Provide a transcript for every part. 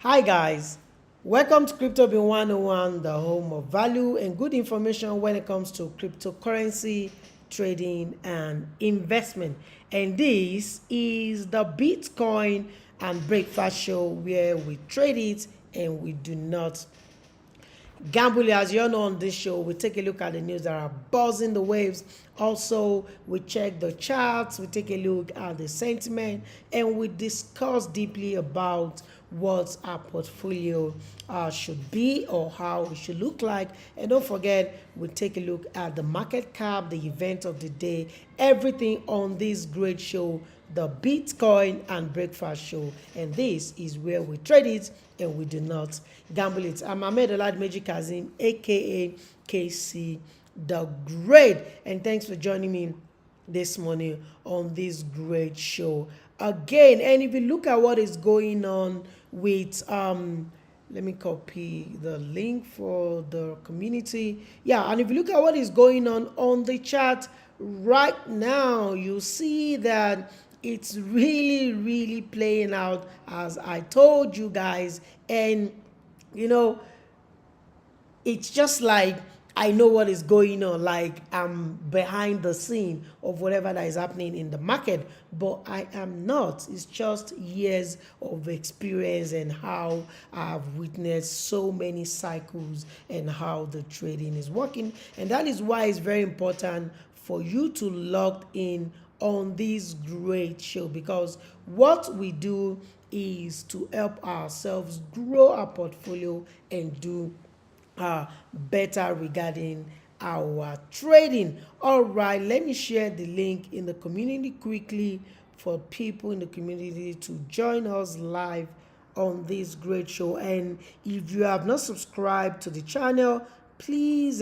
Hi guys, welcome to Crypto Bin 101, the home of value and good information when it comes to cryptocurrency trading and investment. And this is the Bitcoin and breakfast show where we trade it and we do not gamble. As you all know, on this show we take a look at the news that are buzzing the waves. Also, we check the charts, we take a look at the sentiment, and we discuss deeply about what our portfolio should be or how it should look like. And don't forget, we take a look at the market cap, the event of the day, everything on this great show, the Bitcoin and breakfast show. And this is where we trade it and we do not gamble it. I'm Ahmed Oladmeji Kazim, aka KC the Great, and thanks for joining me this morning on this great show again. And if you look at what is going on with let me copy the link for the community. Yeah, and if you look at what is going on the chat right now, you see that it's really playing out as I told you guys. And you know, it's just like I know what is going on, like I'm behind the scene of whatever that is happening in the market, but I am not. It's just years of experience and how I've witnessed so many cycles and how the trading is working. And that is why it's very important for you to log in on this great show, because what we do is to help ourselves grow our portfolio and do better regarding our trading. All right, let me share the link in the community quickly for people in the community to join us live on this great show. And if you have not subscribed to the channel, please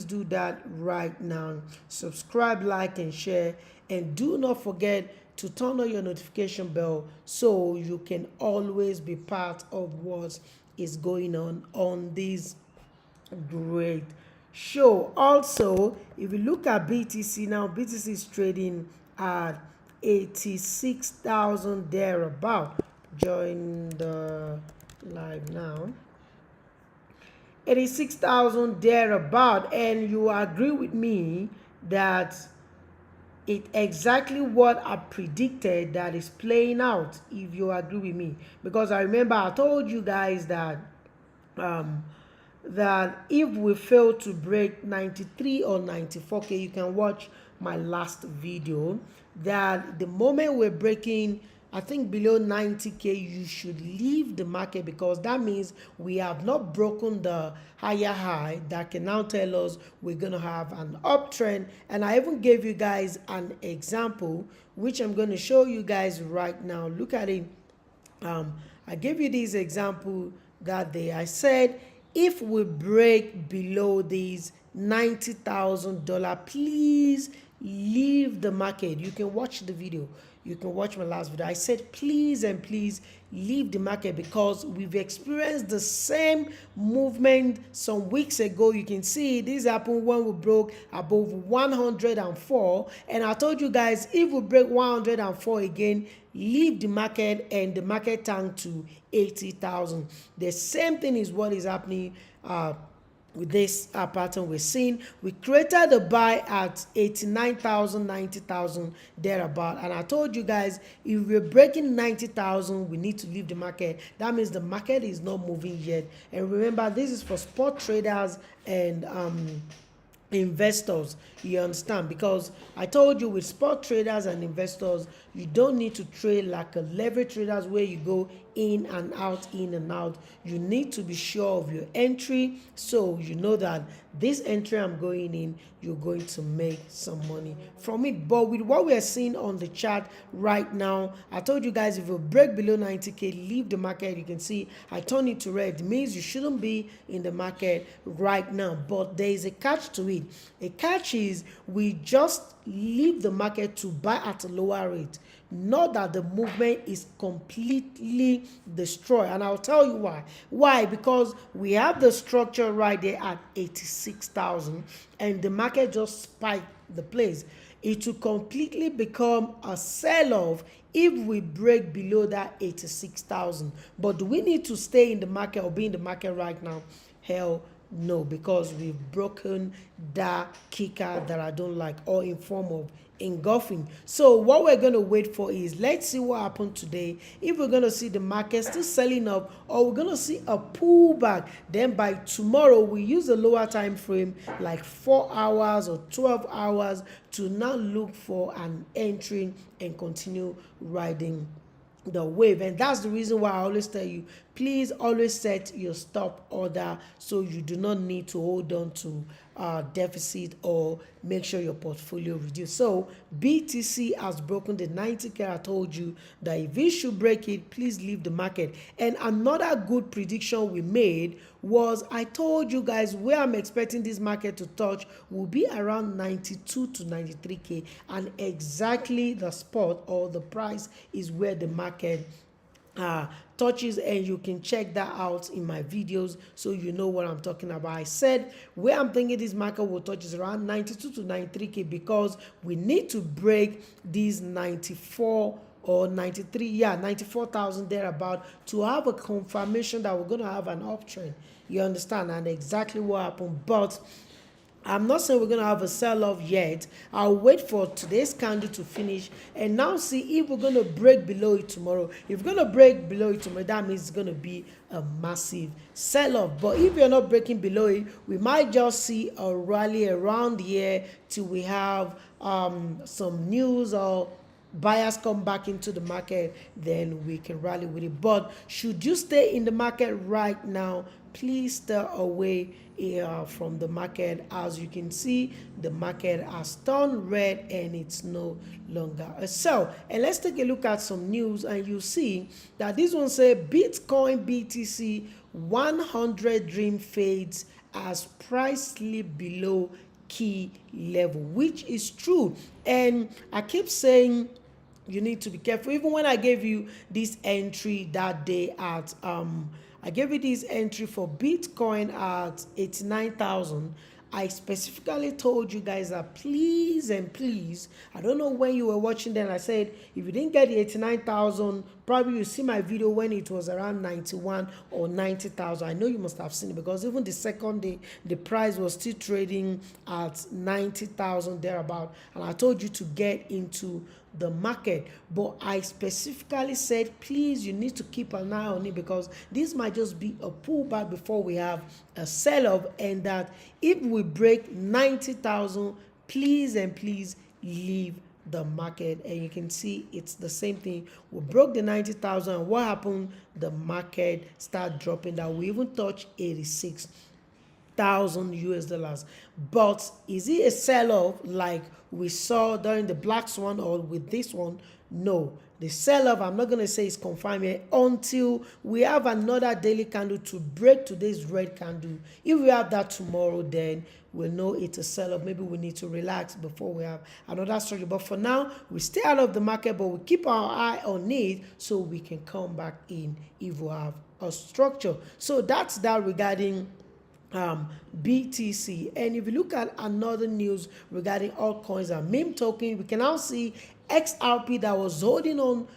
do that right now. Subscribe, like, and share, and do not forget to turn on your notification bell so you can always be part of what is going on this great show. Also, if you look at BTC now, BTC is trading at 86,000 thereabout. Join the live now. 86,000 thereabout, and you agree with me that it exactly what I predicted that is playing out. If you agree with me, because I remember I told you guys that that if we fail to break 93 or 94k, you can watch my last video, that the moment we're breaking, I think, below 90k, you should leave the market, because that means we have not broken the higher high that can now tell us we're going to have an uptrend. And I even gave you guys an example which I'm going to show you guys right now. Look at it. I gave you this example that day. I said if we break below these $90,000, please leave the market. You can watch the video. You can watch my last video. I said please leave the market, because we've experienced the same movement some weeks ago. You can see this happened when we broke above 104, and I told you guys if we break 104 again, leave the market, and the market tanked to 80,000. The same thing is what is happening with this pattern we're seeing. We created a buy at 89,000, 90,000 thereabout, and I told you guys if we're breaking 90,000, we need to leave the market. That means the market is not moving yet. And remember, this is for spot traders and investors, you understand, because I told you with spot traders and investors, you don't need to trade like a leverage traders where you go in and out. You need to be sure of your entry, so you know that this entry I'm going in, you're going to make some money from it. But with what we are seeing on the chart right now, I told you guys if you break below 90k, leave the market. You can see I turn it to red. It means you shouldn't be in the market right now, but there is a catch to it. A catch is we just leave the market to buy at a lower rate, not that the movement is completely destroyed. And I'll tell you why. Because we have the structure right there at 86,000, and the market just spiked the place. it will completely become a sell-off if we break below that 86,000. But do we need to stay in the market or be in the market right now? Hell no, because we've broken that kicker that I don't like, or in form of engulfing. So what we're going to wait for is, let's see what happened today. If we're going to see the market still selling up, or we're going to see a pullback, then by tomorrow we use a lower time frame like 4 hours or 12 hours to now look for an entry and continue riding the wave. And that's the reason why I always tell you, please always set your stop order so you do not need to hold on to deficit or make sure your portfolio reduce. So BTC has broken the 90k. I told you that if it should break it, please leave the market. And another good prediction we made was, I told you guys where I'm expecting this market to touch will be around 92 to 93k, and exactly the spot or the price is where the market touches, and you can check that out in my videos so you know what I'm talking about. I said where I'm thinking this market will touch is around 92 to 93k, because we need to break these 94 or 93, yeah, 94,000 thereabout, to have a confirmation that we're going to have an uptrend. You understand? And exactly what happened. But I'm not saying we're going to have a sell-off yet. I'll wait for today's candle to finish and now see if we're going to break below it tomorrow. If we're going to break below it tomorrow, that means it's going to be a massive sell-off. But if you're not breaking below it, we might just see a rally around here till we have some news or buyers come back into the market, then we can rally with it. But should you stay in the market right now, please stay away from the market. As you can see, the market has turned red and it's no longer a sell. And let's take a look at some news, and you see that this one say Bitcoin BTC 100 dream fades as price slip below key level, which is true. And I keep saying you need to be careful. Even when I gave you this entry that day at I gave you this entry for Bitcoin at 89,000. I specifically told you guys that please and please, I don't know when you were watching then, I said if you didn't get the 89,000, probably you see my video when it was around 91 or 90,000. I know you must have seen it, because even the second day the price was still trading at 90,000 thereabout, and I told you to get into the market. But I specifically said please, you need to keep an eye on it, because this might just be a pullback before we have a sell-off, and that if we break 90,000, please and please leave the market. And you can see it's the same thing. We broke the 90,000, and what happened? The market started dropping down. We even touched 86,000 US dollars. But is it a sell-off like we saw during the black swan or with this one? No. The sell-off, I'm not going to say it's confirmed yet until we have another daily candle to break today's red candle. If we have that tomorrow, then we'll know it's a sell-off. Maybe we need to relax before we have another structure. But for now, we stay out of the market, but we keep our eye on it so we can come back in if we have a structure. So that's that regarding BTC. And if you look at another news regarding altcoins and meme token, we can now see XRP that was holding on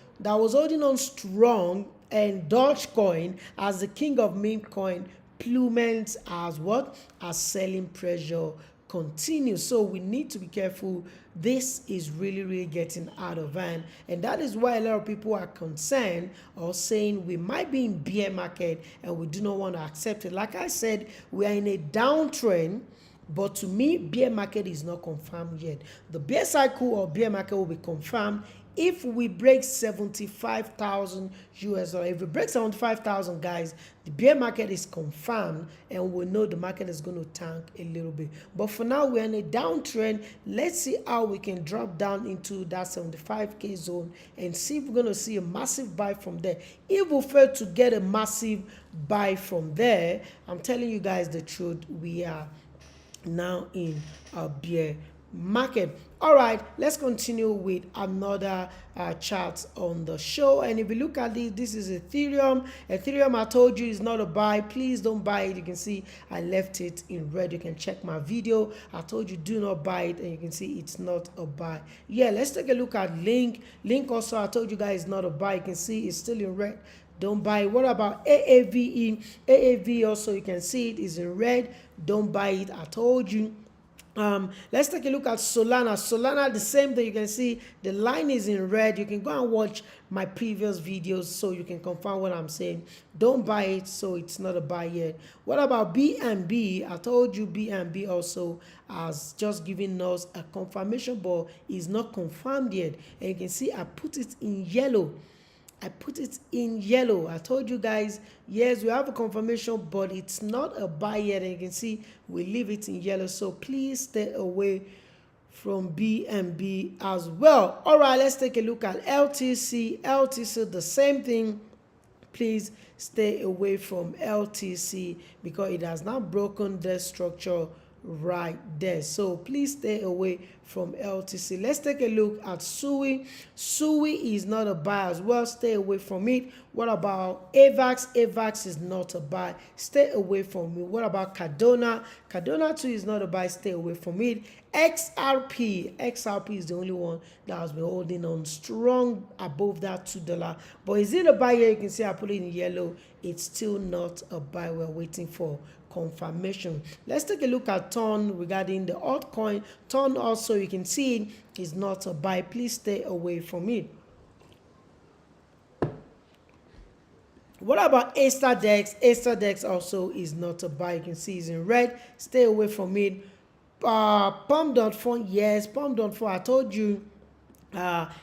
strong, and Dogecoin as the king of meme coin Plummet as what? As selling pressure continues. So we need to be careful. This is really getting out of hand, and that is why a lot of people are concerned or saying we might be in bear market and we do not want to accept it. Like I said, we are in a downtrend, but to me, bear market is not confirmed yet. The bear cycle or bear market will be confirmed if we break 75,000 US dollars. If we break 75,000, guys, the bear market is confirmed, and we know the market is going to tank a little bit. But for now, we're in a downtrend. Let's see how we can drop down into that 75k zone and see if we're going to see a massive buy from there. If we fail to get a massive buy from there, I'm telling you guys the truth, we are now in a bear market. All right, let's continue with another chart on the show. And if you look at this is Ethereum. Ethereum, I told you, is not a buy. Please don't buy it. You can see I left it in red. You can check my video. I told you do not buy it, and you can see it's not a buy. Yeah, let's take a look at Link. Link also, I told you guys, is not a buy. You can see it's still in red. Don't buy it. What about AAVE? AAV also, you can see it is in red. Don't buy it. I told you. Let's take a look at Solana. Solana, the same thing. You can see the line is in red. You can go and watch my previous videos so you can confirm what I'm saying. Don't buy it, so it's not a buy yet. What about BNB? I told you BNB also has just given us a confirmation, but is not confirmed yet. And you can see I put it in yellow. I put it in yellow. I told you guys, yes, we have a confirmation, but it's not a buy yet. And you can see we leave it in yellow. So please stay away from BNB as well. All right, let's take a look at LTC. LTC, the same thing. Please stay away from LTC because it has not broken the structure right there. So please stay away from LTC. Let's take a look at SUI. SUI is not a buy as well. Stay away from it. What about AVAX? AVAX is not a buy. Stay away from it. What about Cardona? Cardona too is not a buy. Stay away from it. XRP. XRP is the only one that has been holding on strong above that $2. But is it a buy here? You can see I put it in yellow. It's still not a buy. We're waiting for confirmation. Let's take a look at Ton regarding the altcoin. Ton also, you can see it is not a buy. Please stay away from it. What about AStarDex? AStarDex also is not a buy. You can see it's in red. Stay away from it. Pump.fund, yes, Pump.fund, I told you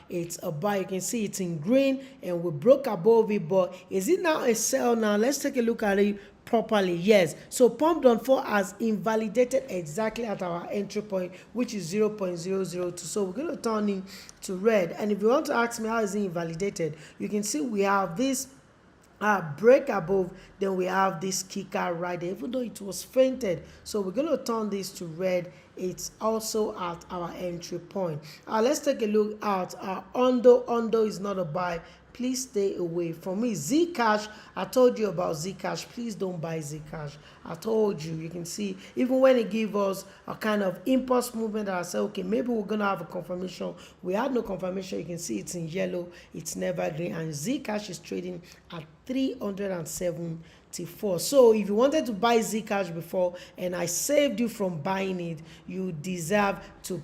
it's a buy. You can see it's in green and we broke above it, but is it now a sell now? Let's take a look at it properly. Yes, so Pump.fund has invalidated exactly at our entry point, which is 0.002. So we're going to turn it to red. And if you want to ask me how is it invalidated, you can see we have this break above, then we have this kicker right there, even though it was fainted. So we're going to turn this to red. It's also at our entry point. Let's take a look at Ondo. Ondo is not a buy. Please stay away from me. Zcash, I told you about Zcash. Please don't buy Zcash. I told you. You can see even when it gave us a kind of impulse movement that I said, okay, maybe we're going to have a confirmation. We had no confirmation. You can see it's in yellow. It's never green. And Zcash is trading at 374. So if you wanted to buy Zcash before and I saved you from buying it, you deserve to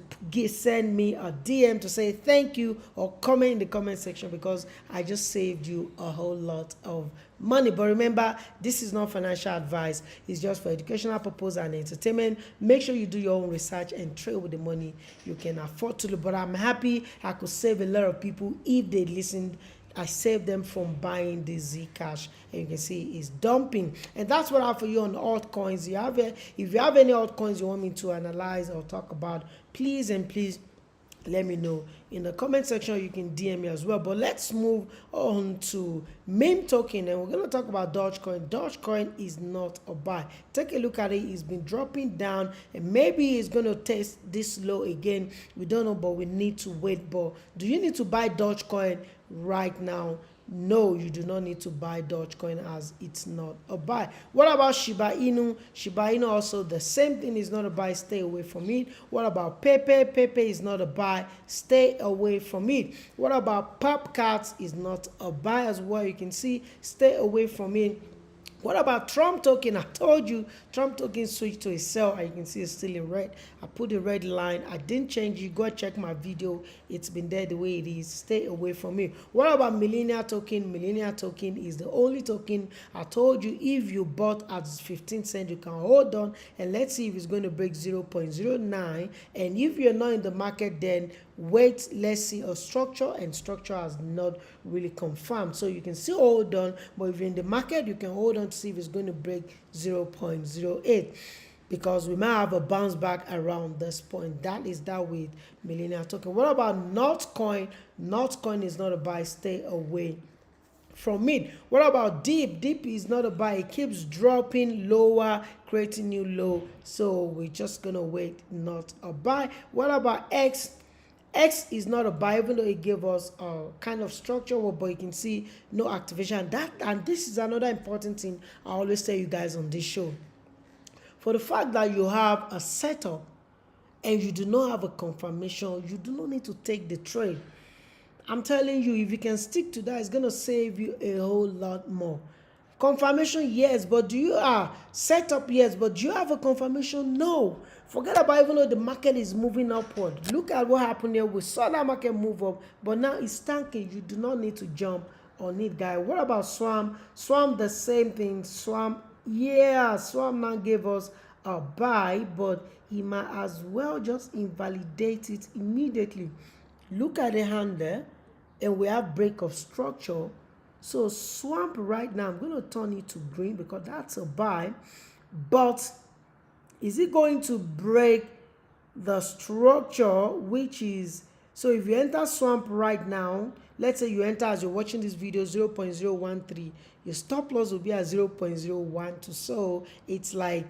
send me a DM to say thank you or comment in the comment section because I just saved you a whole lot of money. But remember, this is not financial advice. It's just for educational purpose and entertainment. Make sure you do your own research and trade with the money you can afford to do. But I'm happy I could save a lot of people if they listened. I saved them from buying the Zcash, and you can see it's dumping. And that's what I have for you on altcoins. If you have any altcoins you want me to analyze or talk about, please let me know in the comment section. You can DM me as well. But let's move on to meme token, and we're going to talk about Dogecoin. Dogecoin is not a buy. Take a look at it. It's been dropping down, and maybe it's going to test this low again. We don't know, but we need to wait. But do you need to buy Dogecoin right now? No, you do not need to buy Dogecoin as it's not a buy. What about Shiba Inu? Shiba Inu also the same thing, is not a buy. Stay away from it. What about Pepe? Pepe is not a buy. Stay away from it. What about Popcats? Is not a buy as well. You can see, stay away from it. What about Trump token? I told you Trump token switched to a sell, and you can see it's still in red. I put the red line. I didn't change it. Go and check my video. It's been there the way it is. Stay away from it. What about Millennial token? Millennial token is the only token I told you if you bought at 15 cents, you can hold on and let's see if it's going to break 0.09. And if you're not in the market, then wait, let's see a structure, and structure has not really confirmed. So you can still hold on, but if you're in the market, you can hold on to see if it's going to break 0.08 because we might have a bounce back around this point. That is that with Millennial token. What about Notcoin? Notcoin is not a buy. Stay away from it. What about dip? Dip is not a buy. It keeps dropping lower, creating new low. So we're just gonna wait, not a buy. What about X? X is not a buy, even though it gave us a kind of structure, but you can see no activation. And this is another important thing I always tell you guys on this show. For the fact that you have a setup and you do not have a confirmation, you do not need to take the trade. I'm telling you, if you can stick to that, it's going to save you a whole lot more. Confirmation, yes, but do you setup? Yes, but do you have a confirmation? No. Forget about even though the market is moving upward. Look at what happened here. We saw that market move up, but now it's tanking. You do not need to jump on it, guy. What about Swam? Swam, the same thing. Swam, yeah, Swam now gave us a buy, but he might as well just invalidate it immediately. Look at the hand there, and we have break of structure. So Swamp right now, I'm going to turn it to green because that's a buy. But is it going to break the structure, which is, so if you enter Swamp right now, let's say you enter as you're watching this video 0.013, your stop loss will be at 0.012. So it's like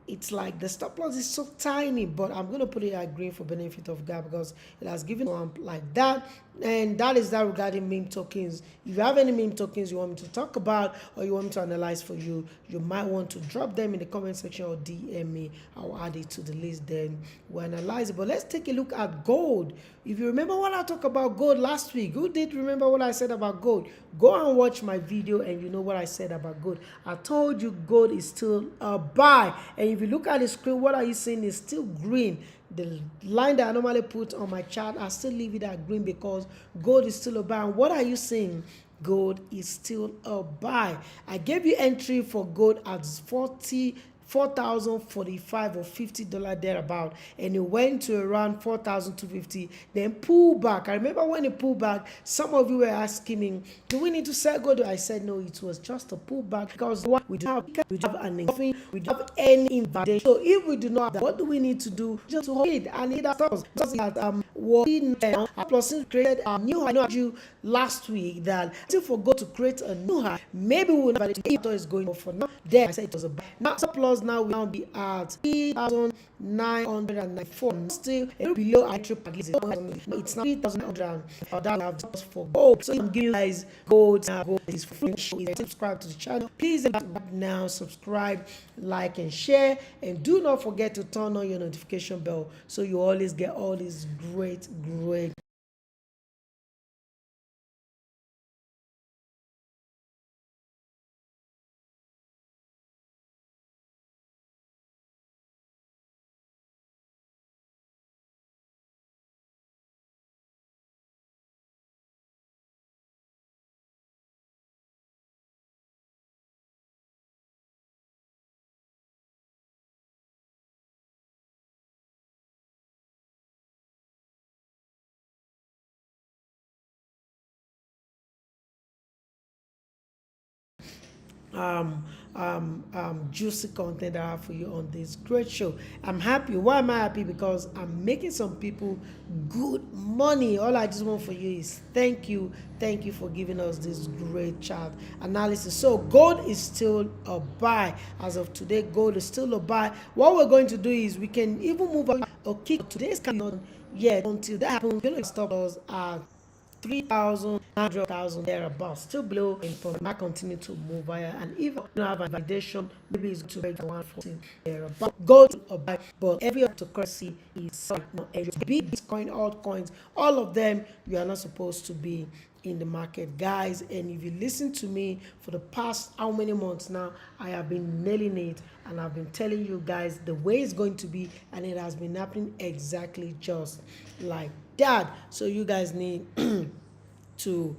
the stop loss is so tiny, but I'm going to put it at green for benefit of gap because it has given Swamp like that. And that is that regarding meme tokens. If you have any meme tokens you want me to talk about or you want me to analyze for you, you might want to drop them in the comment section or DM me. I'll add it to the list, then we'll analyze it. But let's take a look at gold. If you remember what I talked about gold last week, who did remember what I said about gold? Go and watch my video and you know what I said about gold. I told you gold is still a buy. And if you look at the screen, what are you seeing is still green. The line that I normally put on my chart, I still leave it at green because gold is still a buy. And what are you seeing? Gold is still a buy. I gave you entry for gold at 4,045 or $50 thereabout, and it went to around 4,250, then pull back. I remember when it pulled back, some of you were asking me, do we need to sell gold? I said no, it was just a pullback because we do have an engulfing, we don't have any invalidation. So if we do not have that, what do we need to do? Just to hold it and it stops. Just that working now, plus created a new high. I know you last week that for gold to create a new high, maybe we'll never it is going on for now. Then I said it was a buy. Now plus now we now be at 3,994, still below I triple at least it's now 3,900 that I have just for gold. So I'm giving you guys gold is free. Subscribe to the channel, please now subscribe, like and share, and do not forget to turn on your notification bell so you always get all these great juicy content I have for you on this great show. I'm happy. Why am I happy? Because I'm making some people good money. All I just want for you is thank you for giving us this great chart analysis. So gold is still a buy as of today. Gold is still a buy. What we're going to do is we can even move on or kick today's cannot yet until that happens. We're going to stop us at 3,000, 100,000 thereabouts, still below in front. I continue to move higher, and if you don't have a validation, maybe it's to break 114 thereabouts. Gold or buy, but every cryptocurrency is not every Bitcoin, altcoins, all of them you are not supposed to be in the market, guys. And if you listen to me for the past how many months now, I have been nailing it and I've been telling you guys the way it's going to be, and it has been happening exactly just like that. So you guys need to